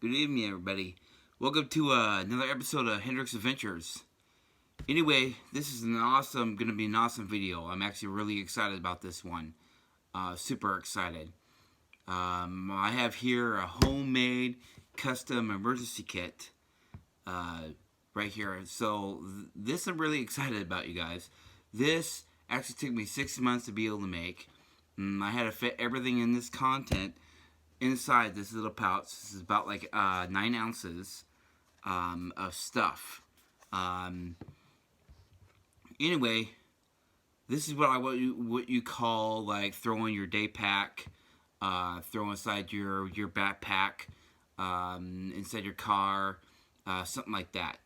Good evening, everybody. Welcome to another episode of Hendrix Adventures. Anyway, this is going to be an awesome video. I'm actually really excited about this one. Super excited. I have here a homemade custom emergency kit right here. So this I'm really excited about, you guys. This actually took me 6 months to be able to make. I had to fit everything in this content inside this little pouch. This is about like 9 ounces of stuff. Anyway, this is what you call like throwing your day pack, throw inside your backpack, inside your car, something like that.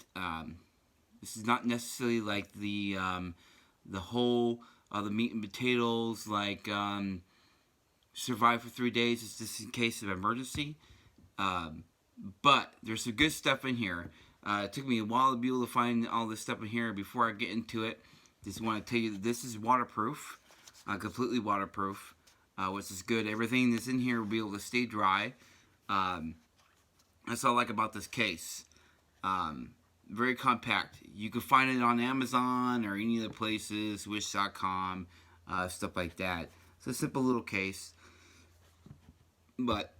This is not necessarily like the whole the meat and potatoes like survive for 3 days. It's just in case of emergency. But there's some good stuff in here. It took me a while to be able to find all this stuff in here. Before I get into it, just want to tell you that this is waterproof, completely waterproof, which is good. Everything that's in here will be able to stay dry. That's all I like about this case. Very compact. You can find it on Amazon or any other places, Wish.com, stuff like that. It's a simple little case. But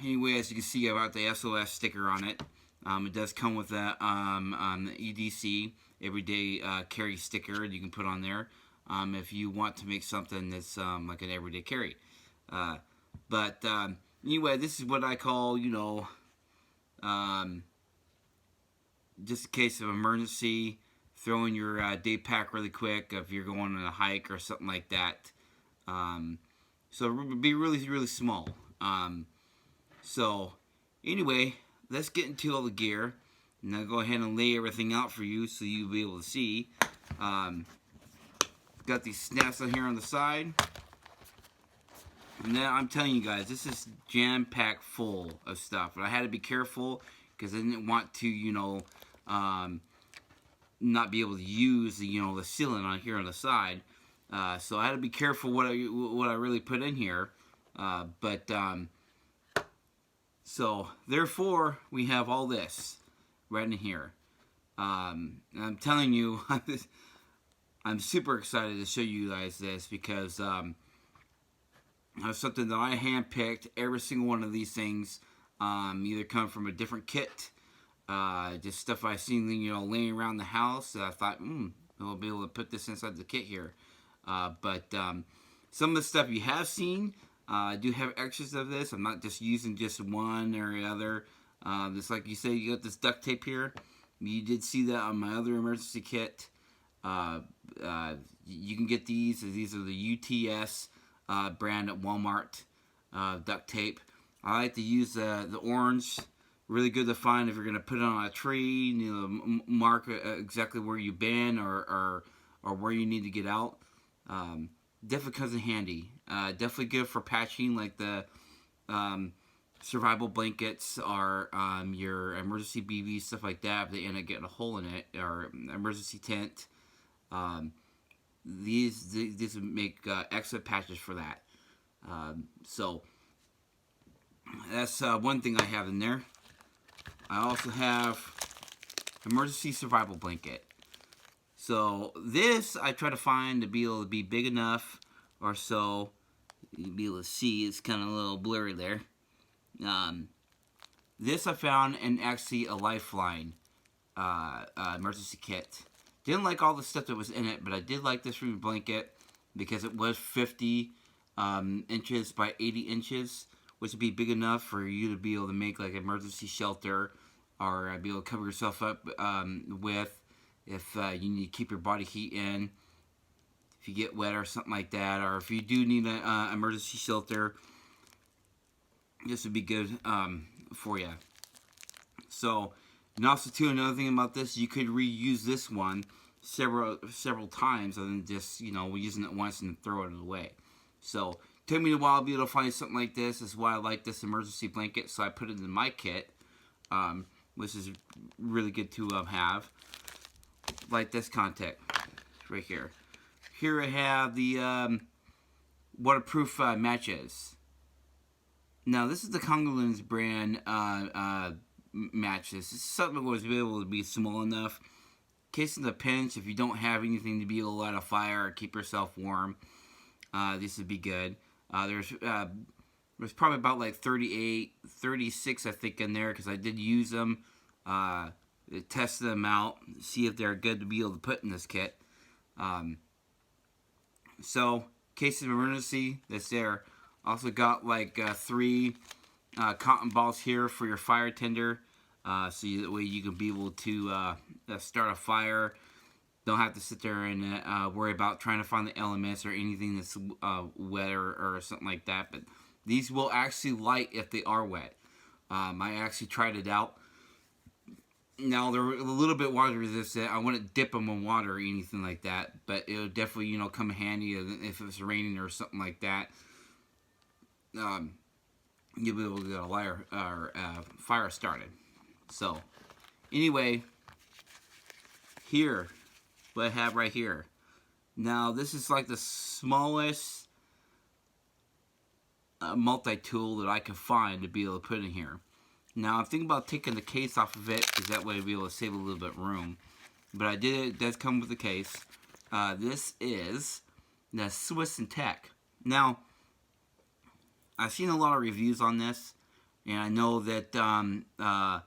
anyway, as you can see, I got the SOS sticker on it. It does come with a EDC, everyday carry sticker you can put on there if you want to make something that's like an everyday carry. But anyway, this is what I call, just in case of emergency, throwing your day pack really quick if you're going on a hike or something like that. So it would be really, really small. So anyway, let's get into all the gear. And I'll go ahead and lay everything out for you so you'll be able to see. Got these snaps on here on the side. And then I'm telling you guys, this is jam-packed full of stuff. But I had to be careful because I didn't want to, not be able to use the sealant on here on the side. So I had to be careful what I really put in here. So therefore we have all this right in here. I'm telling you, I'm super excited to show you guys this because it's something that I handpicked. Every single one of these things either come from a different kit, just stuff I've seen laying around the house. So I thought, I'll be able to put this inside the kit here. But some of the stuff you have seen, I do have extras of this. I'm not just using just one or the other. Just like you say, you got this duct tape here. You did see that on my other emergency kit. You can get these. These are the UTS brand at Walmart duct tape. I like to use the orange. Really good to find if you're going to put it on a tree. Mark exactly where you've been or where you need to get out. Definitely comes in handy. Definitely good for patching, like the survival blankets or your emergency BV, stuff like that. If they end up getting a hole in it, or emergency tent, these would make excellent patches for that. So that's one thing I have in there. I also have emergency survival blanket. So this I try to find to be able to be big enough or so you'll be able to see. It's kind of a little blurry there. This I found in actually a Lifeline emergency kit. Didn't like all the stuff that was in it, but I did like this room blanket because it was 50 inches by 80 inches, which would be big enough for you to be able to make like emergency shelter or be able to cover yourself up with. If you need to keep your body heat in, if you get wet or something like that, or if you do need an emergency shelter, this would be good for you. So, and also too, another thing about this, you could reuse this one several times, other than just using it once and throwing it away. So, it took me a while to be able to find something like this. That's why I like this emergency blanket. So I put it in my kit, which is really good to have. Like this contact right here. Here I have the waterproof matches. Now, this is the Congolins brand matches. This is something that was able to be small enough. In case of the pinch, if you don't have anything to be able to light a fire or keep yourself warm, this would be good. There's probably about like 38, 36, I think, in there because I did use them, test them out, see if they're good to be able to put in this kit. So, in case of emergency, that's there. Also got like 3 cotton balls here for your fire tender, so that way you can be able to start a fire. Don't have to sit there and worry about trying to find the elements or anything that's wet or something like that. But these will actually light if they are wet. I actually tried it out. Now, they're a little bit water resistant. I wouldn't dip them in water or anything like that. But it'll definitely, come in handy if it's raining or something like that. You'll be able to get a fire started. So, anyway, here, what I have right here. Now, this is like the smallest multi-tool that I can find to be able to put in here. Now, I'm thinking about taking the case off of it, because that way I'll be able to save a little bit of room. But it does come with the case. This is the Swiss and Tech. Now, I've seen a lot of reviews on this, and I know that got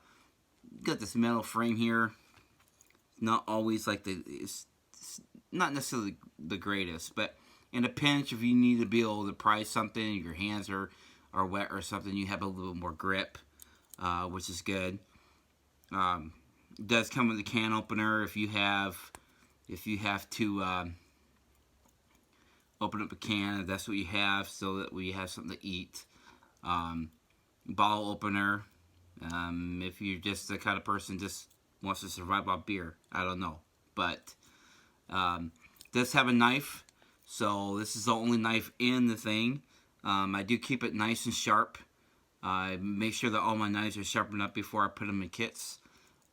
this metal frame here. Not always like it's not necessarily the greatest, but in a pinch, if you need to be able to pry something, your hands are wet or something, you have a little bit more grip, which is good. It does come with a can opener if you have to open up a can, if that's what you have, so that we have something to eat. Bottle opener, if you're just the kind of person just wants to survive off beer. I don't know. But does have a knife. So this is the only knife in the thing. I do keep it nice and sharp. I make sure that all my knives are sharpened up before I put them in kits.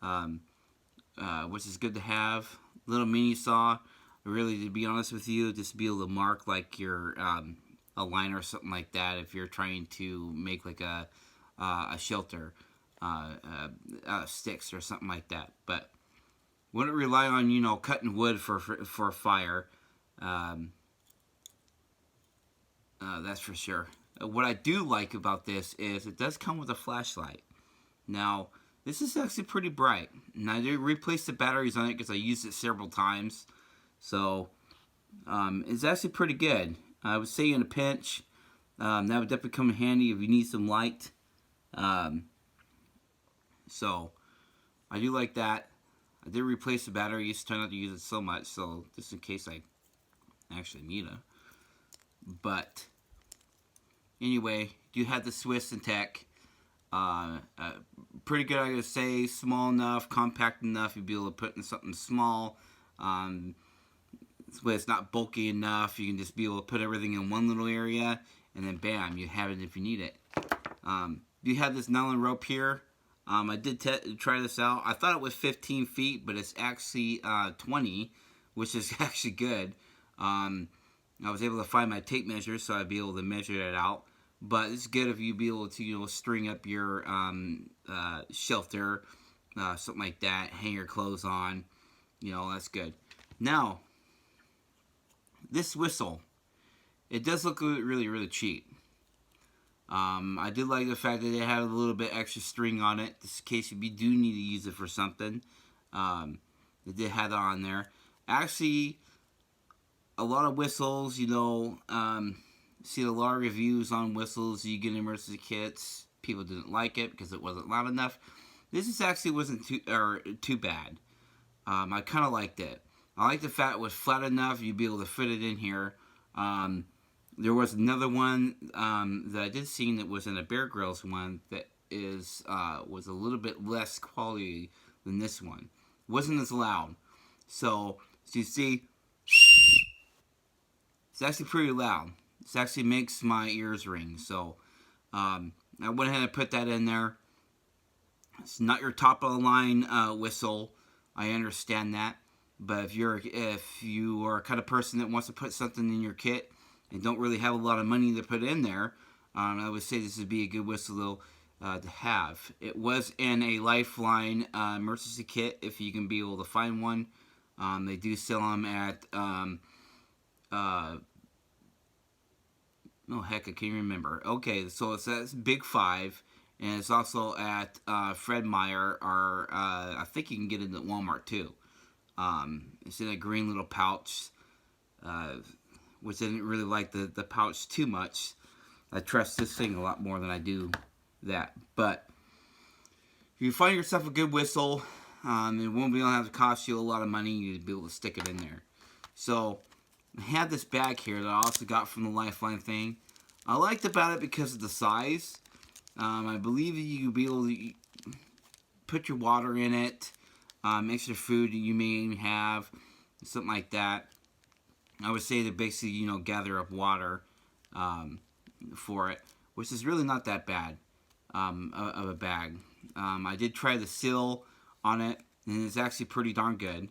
Which is good to have. Little mini saw. Really, to be honest with you, just be able to mark like your a line or something like that if you're trying to make like a shelter, sticks or something like that. But wouldn't rely on cutting wood for a fire. That's for sure. What I do like about this is it does come with a flashlight. Now, this is actually pretty bright. And I did replace the batteries on it because I used it several times. So, it's actually pretty good. I would say in a pinch, that would definitely come in handy if you need some light. So, I do like that. I did replace the batteries, try not to use it so much, so just in case I actually need it. But, anyway, you have the Swiss and Tech. Pretty good, I gotta say. Small enough, compact enough, you'd be able to put in something small. This way it's not bulky enough. You can just be able to put everything in one little area, and then bam, you have it if you need it. You have this nylon rope here. I did try this out. I thought it was 15 feet, but it's actually 20, which is actually good. I was able to find my tape measure, so I'd be able to measure that out. But it's good if you be able to string up your shelter, something like that. Hang your clothes on. That's good. Now, this whistle, it does look really, really cheap. I did like the fact that it had a little bit extra string on it, just in case if you do need to use it for something. It did have that on there. Actually, a lot of whistles, see a lot of reviews on whistles. You get emergency kits. People didn't like it because it wasn't loud enough. This actually wasn't too bad. I kind of liked it. I like the fact it was flat enough. You'd be able to fit it in here. There was another one that I did see that was in a Bear Grylls one that was a little bit less quality than this one. It wasn't as loud. So you see, it's actually pretty loud. This actually makes my ears ring. So I went ahead and put that in there. It's not your top of the line whistle. I understand that. But if you are a kind of person that wants to put something in your kit and don't really have a lot of money to put in there, I would say this would be a good whistle to have. It was in a Lifeline emergency kit if you can be able to find one. They do sell them at oh heck, I can't remember. Okay, so it's at Big Five, and it's also at Fred Meyer, or I think you can get it at Walmart too. It's in a green little pouch, which I didn't really like the pouch too much. I trust this thing a lot more than I do that. But if you find yourself a good whistle, it won't be able to have to cost you a lot of money. You'd be able to stick it in there. So I had this bag here that I also got from the Lifeline thing. I liked about it because of the size. I believe you could be able to put your water in it, extra food that you may have, something like that. I would say to basically, gather up water for it, which is really not that bad of a bag. I did try the seal on it, and it's actually pretty darn good.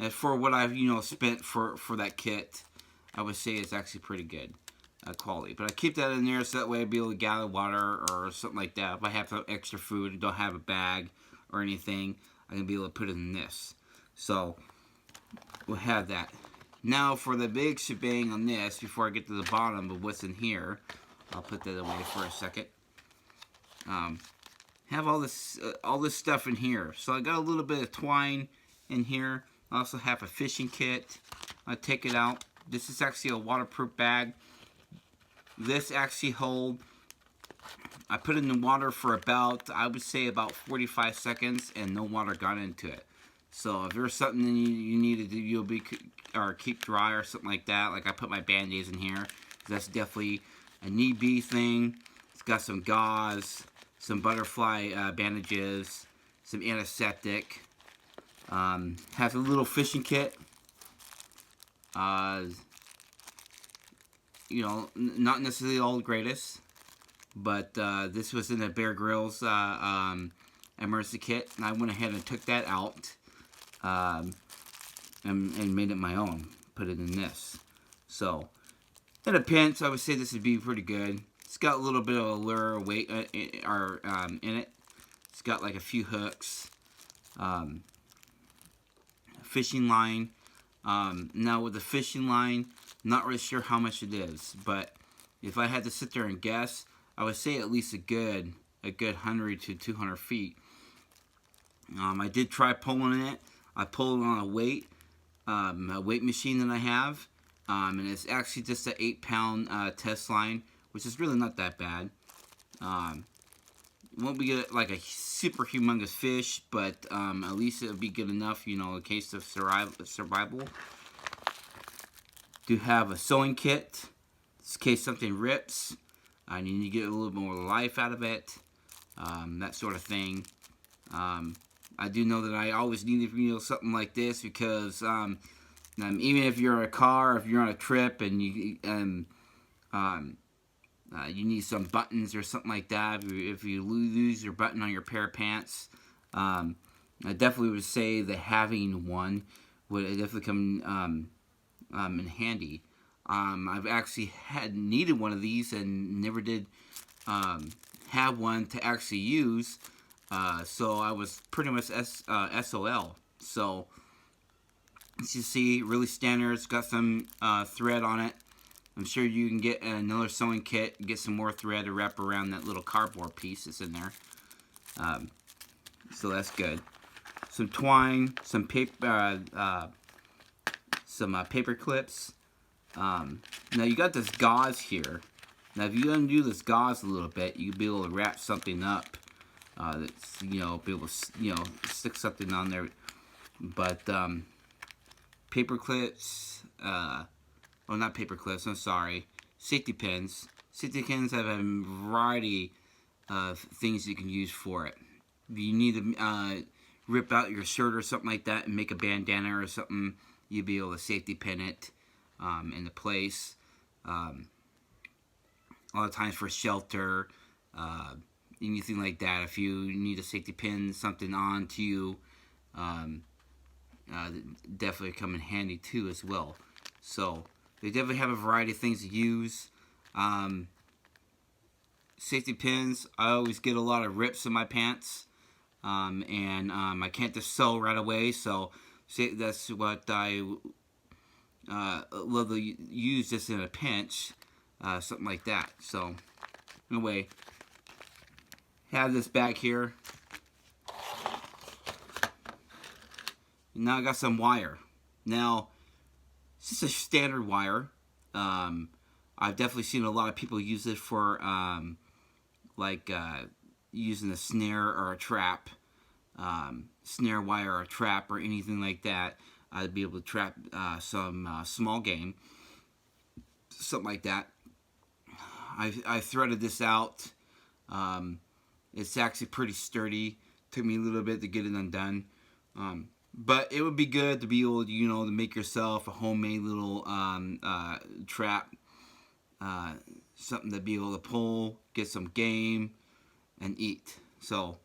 As for what I've spent for that kit, I would say it's actually pretty good quality. But I keep that in there so that way I'd be able to gather water or something like that. If I have some extra food and don't have a bag or anything, I can be able to put it in this. So we'll have that. Now for the big shebang on this, before I get to the bottom of what's in here, I'll put that away for a second. Have all this stuff in here. So I got a little bit of twine in here. I also have a fishing kit. I take it out. This is actually a waterproof bag. This actually hold. I put it in the water for about, I would say about 45 seconds, and no water got into it. So if there's something you need to do, or keep dry or something like that, like I put my Band-Aids in here. That's definitely a need be thing. It's got some gauze, some butterfly bandages, some antiseptic. Has a little fishing kit. Not necessarily all the greatest, but this was in the Bear Grylls emergency kit, and I went ahead and took that out and made it my own. Put it in this. So, in a pinch, I would say this would be pretty good. It's got a little bit of a lure weight in it. It's got like a few hooks, fishing line. Now with the fishing line, not really sure how much it is, but if I had to sit there and guess, I would say at least a good 100 to 200 feet. I did try pulling it. I pulled it on a weight machine that I have, and it's actually just an 8-pound test line, which is really not that bad. Won't be like a super humongous fish, but at least it'll be good enough, in case of survival. Do have a sewing kit in case something rips and you need to get a little more life out of it, that sort of thing. I do know that I always need something like this because even if you're in a car, if you're on a trip and you need some buttons or something like that, if you lose your button on your pair of pants, I definitely would say that having one would definitely come in handy. I've actually needed one of these and never did have one to actually use, so I was pretty much SOL. So as you see, really standard. It's got some thread on it. I'm sure you can get another sewing kit and get some more thread to wrap around that little cardboard piece that's in there. So that's good. Some twine, some paper, paper clips. Now you got this gauze here. Now if you undo this gauze a little bit, you'll be able to wrap something up. That's be able to stick something on there. But paper clips. Oh, not paper clips, I'm sorry. Safety pins. Safety pins have a variety of things you can use for it. If you need to rip out your shirt or something like that and make a bandana or something, you'll be able to safety pin it into place. A lot of times for shelter, anything like that. If you need to safety pin something onto you, definitely come in handy too as well. So they definitely have a variety of things to use. Safety pins, I always get a lot of rips in my pants, and I can't just sew right away, so that's what I love to use this in a pinch, something like that. So anyway, have this back here. Now I got some wire. Now, this is a standard wire. I've definitely seen a lot of people use it for using a snare or a trap, snare wire or a trap or anything like that. I'd be able to trap some small game, something like that. I threaded this out. It's actually pretty sturdy. Took me a little bit to get it undone. But it would be good to be able to, to make yourself a homemade little trap. Something to be able to pull, get some game, and eat. So,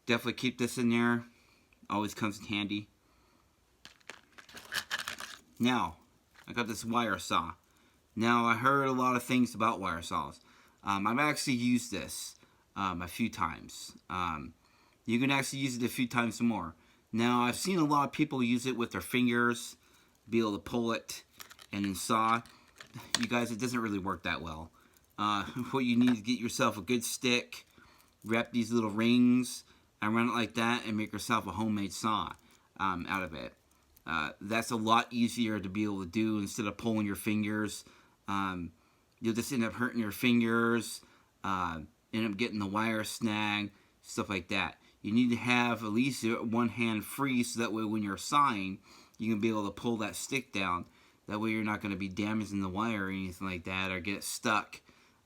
definitely keep this in there. Always comes in handy. Now, I got this wire saw. Now, I heard a lot of things about wire saws. I've actually used this a few times. You can actually use it a few times more. Now, I've seen a lot of people use it with their fingers, be able to pull it, and then saw. You guys, it doesn't really work that well. What you need is get yourself a good stick, wrap these little rings, and run it like that, and make yourself a homemade saw out of it. That's a lot easier to be able to do instead of pulling your fingers. You'll just end up hurting your fingers, end up getting the wire snag, stuff like that. You need to have at least one hand free so that way when you're sawing, you can be able to pull that stick down. That way you're not going to be damaging the wire or anything like that, or get stuck,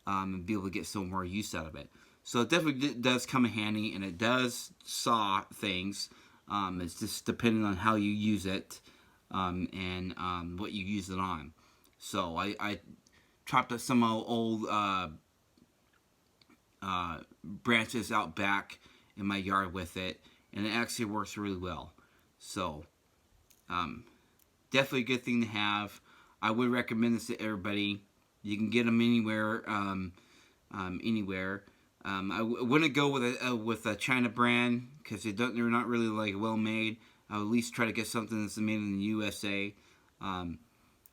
and be able to get some more use out of it. So it definitely does come in handy, and it does saw things. It's just depending on how you use it, and what you use it on. So I chopped up some old branches out back in my yard with it, and it actually works really well. So definitely a good thing to have. I would recommend this to everybody. You can get them anywhere. Anywhere. I wouldn't go with a China brand because they're not really like well made. I would at least try to get something that's made in the USA.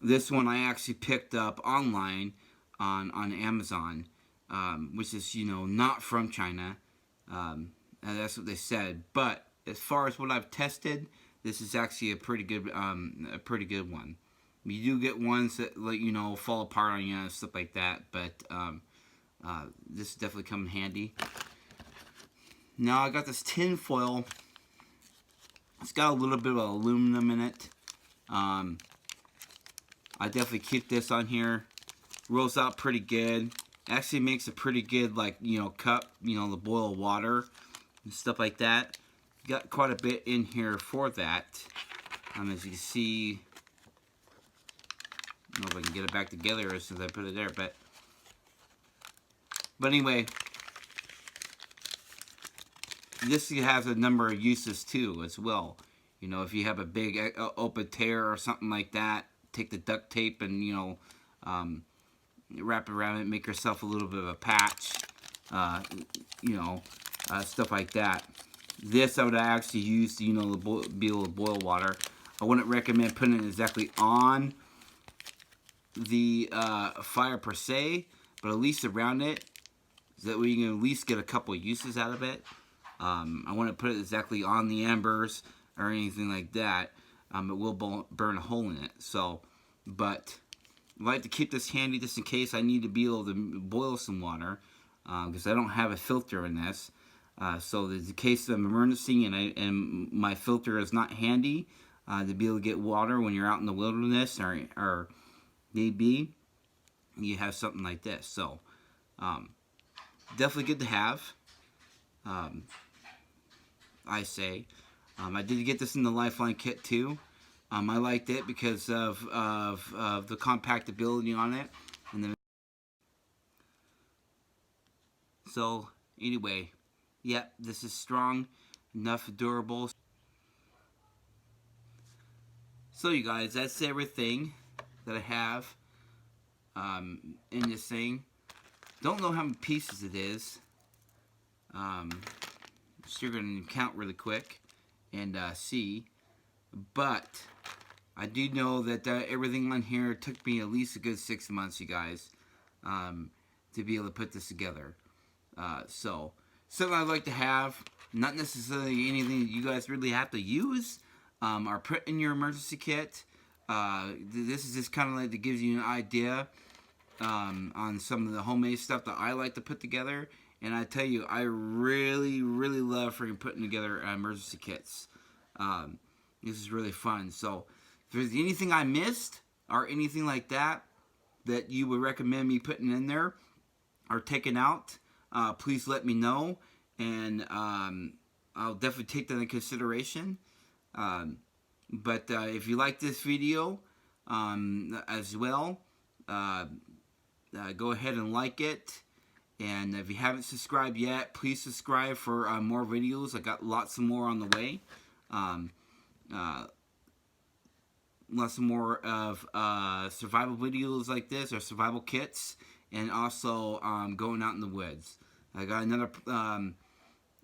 This one I actually picked up online on Amazon, which is not from China. And that's what they said. But as far as what I've tested, this is actually a pretty good one. You do get ones that fall apart on you and stuff like that, but this is definitely come in handy. Now I got this tin foil. It's got a little bit of aluminum in it. I definitely keep this on here. Rolls out pretty good. Actually makes a pretty good cup, to boil water and stuff like that. Got quite a bit in here for that. As you can see, I don't know if I can get it back together since I put it there, but anyway, this has a number of uses too as well. If you have a big open tear or something like that, take the duct tape and wrap it around it, make yourself a little bit of a patch, stuff like that. This I would actually use to, be able to boil water. I wouldn't recommend putting it exactly on the fire per se, but at least around it, so that way you can at least get a couple of uses out of it. I wouldn't put it exactly on the embers or anything like that. It will burn a hole in it. So, but I like to keep this handy just in case I need to be able to boil some water, because I don't have a filter in this. So there's a case of emergency and my filter is not handy to be able to get water when you're out in the wilderness or need be, you have something like this. So definitely good to have. I say. I did get this in the Lifeline kit too. I liked it because of the compactability on it. So anyway, yep, this is strong enough, durable. So you guys, that's everything. that I have in this thing. Don't know how many pieces it is. So you're going to count really quick and see. But I do know that everything on here took me at least a good 6 months, you guys, to be able to put this together. So, something I'd like to have, not necessarily anything that you guys really have to use or put in your emergency kit. This is just kind of like that gives you an idea on some of the homemade stuff that I like to put together. And I tell you, I really, really love freaking putting together emergency kits. This is really fun. So, if there's anything I missed or anything like that that you would recommend me putting in there or taking out, please let me know. And I'll definitely take that into consideration. But if you like this video as well, go ahead and like it. And if you haven't subscribed yet, please subscribe for more videos. I got lots of more on the way. Lots of more of survival videos like this, or survival kits, and also going out in the woods. I got another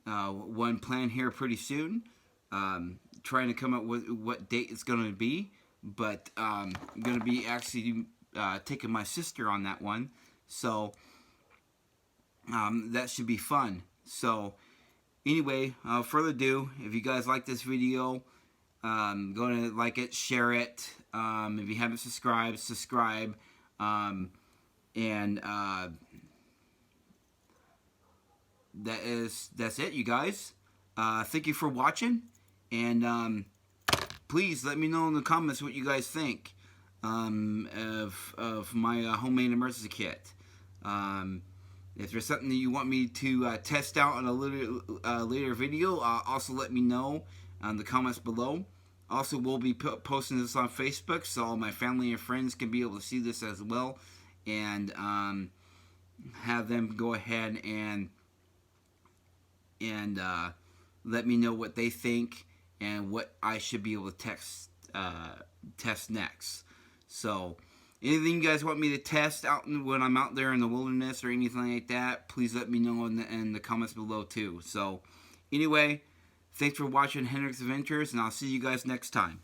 one planned here pretty soon. Trying to come up with what date it's going to be, but I'm going to be actually taking my sister on that one. So that should be fun. So anyway, without further ado, if you guys like this video, go to like it, share it. If you haven't subscribed, subscribe. And that's it, you guys. Thank you for watching, and please let me know in the comments what you guys think of my homemade emergency kit. If there's something that you want me to test out on a later video, also let me know in the comments below. Also, we'll be posting this on Facebook, so all my family and friends can be able to see this as well, and have them go ahead and let me know what they think and what I should be able to test next. So, anything you guys want me to test out when I'm out there in the wilderness or anything like that, please let me know in the comments below too. So, anyway, thanks for watching Hendrix Adventures, and I'll see you guys next time.